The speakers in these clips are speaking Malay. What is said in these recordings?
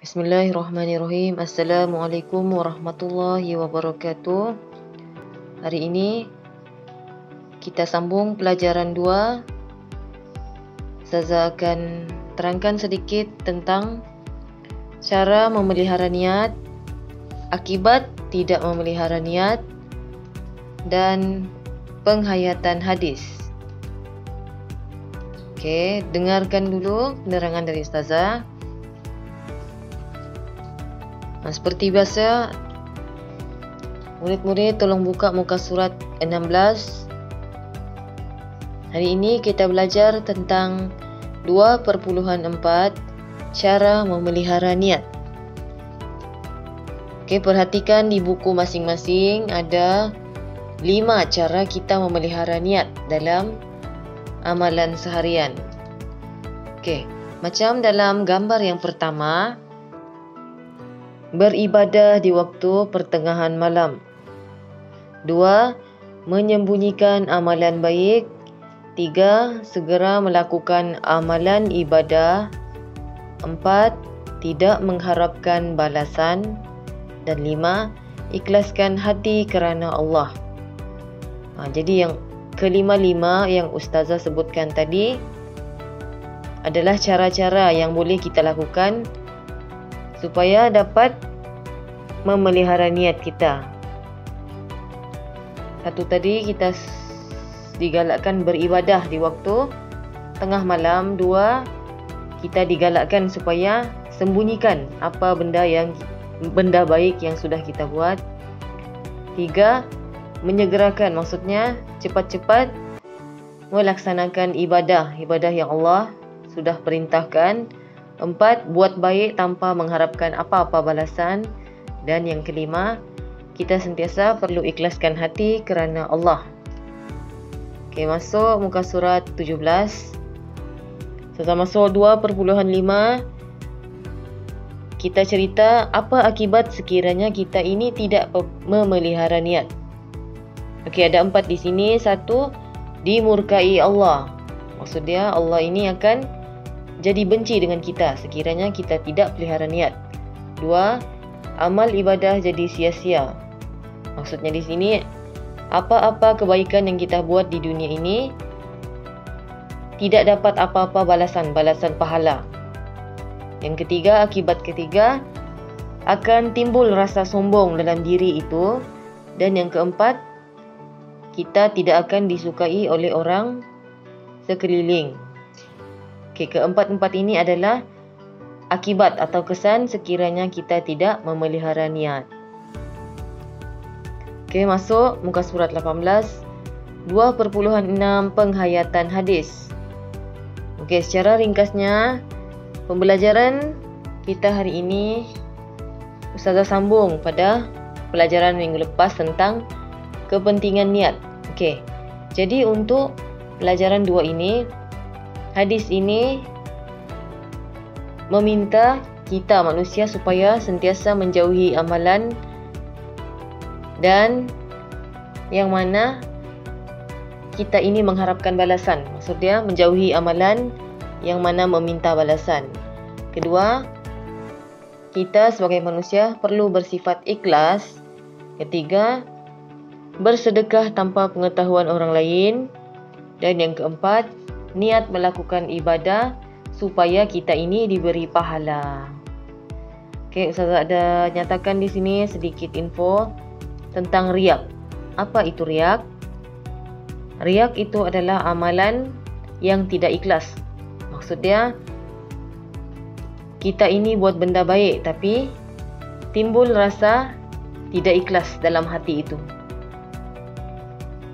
Bismillahirrahmanirrahim. Assalamualaikum warahmatullahi wabarakatuh. Hari ini kita sambung pelajaran 2. Ustazah akan terangkan sedikit tentang cara memelihara niat, akibat tidak memelihara niat, dan penghayatan hadis. Okey, dengarkan dulu penerangan dari Ustazah. Seperti biasa, murid-murid tolong buka muka surat 16. Hari ini kita belajar tentang 2.4 cara memelihara niat. Okey, perhatikan di buku masing-masing ada 5 cara kita memelihara niat dalam amalan seharian. Okey, macam dalam gambar yang pertama, beribadah di waktu pertengahan malam. 2. Menyembunyikan amalan baik. 3. Segera melakukan amalan ibadah. 4. Tidak mengharapkan balasan. Dan 5. Ikhlaskan hati kerana Allah. Jadi yang kelima-lima yang Ustazah sebutkan tadi adalah cara-cara yang boleh kita lakukan supaya dapat memelihara niat kita. Satu tadi, kita digalakkan beribadah di waktu tengah malam. 2. Kita digalakkan supaya sembunyikan apa benda baik yang sudah kita buat. 3. Menyegerakan, maksudnya cepat-cepat melaksanakan ibadah yang Allah sudah perintahkan. 4. Buat baik tanpa mengharapkan apa-apa balasan. Dan yang kelima, kita sentiasa perlu ikhlaskan hati kerana Allah. Okey, masuk muka surat 17. Setelah masuk 2.5, kita cerita apa akibat sekiranya kita ini tidak memelihara niat. Okey, ada 4 di sini. 1. Dimurkai Allah. Maksudnya Allah ini akan jadi benci dengan kita sekiranya kita tidak pelihara niat. 2. Amal ibadah jadi sia-sia. Maksudnya di sini, apa-apa kebaikan yang kita buat di dunia ini tidak dapat apa-apa balasan pahala. Yang ketiga, akibat ketiga, akan timbul rasa sombong dalam diri itu. Dan yang keempat, kita tidak akan disukai oleh orang sekeliling. Okey, keempat-empat ini adalah akibat atau kesan sekiranya kita tidak memelihara niat. Okey, masuk muka surat 18. 2.6 penghayatan hadis. Okey, secara ringkasnya, pembelajaran kita hari ini Ustazah sambung pada pelajaran minggu lepas tentang kepentingan niat. Okey, jadi untuk pelajaran 2 ini, hadis ini meminta kita manusia supaya sentiasa menjauhi amalan dan yang mana kita ini mengharapkan balasan. Maksudnya menjauhi amalan yang mana meminta balasan. Kedua, kita sebagai manusia perlu bersifat ikhlas. Ketiga, bersedekah tanpa pengetahuan orang lain. Dan yang keempat, niat melakukan ibadah supaya kita ini diberi pahala. Okey, Ustazah ada nyatakan di sini sedikit info tentang riak. Apa itu riak? Riak itu adalah amalan yang tidak ikhlas. Maksudnya kita ini buat benda baik tapi timbul rasa tidak ikhlas dalam hati itu.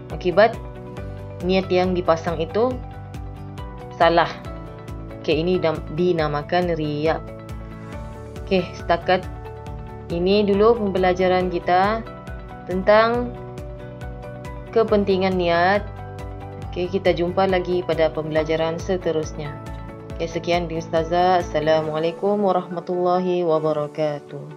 Akibat niat yang dipasang itu salah. Okey, ini dinamakan riak. Okey, setakat ini dulu pembelajaran kita tentang kepentingan niat. Okey, kita jumpa lagi pada pembelajaran seterusnya. Okey, sekian dari Ustazah. Assalamualaikum warahmatullahi wabarakatuh.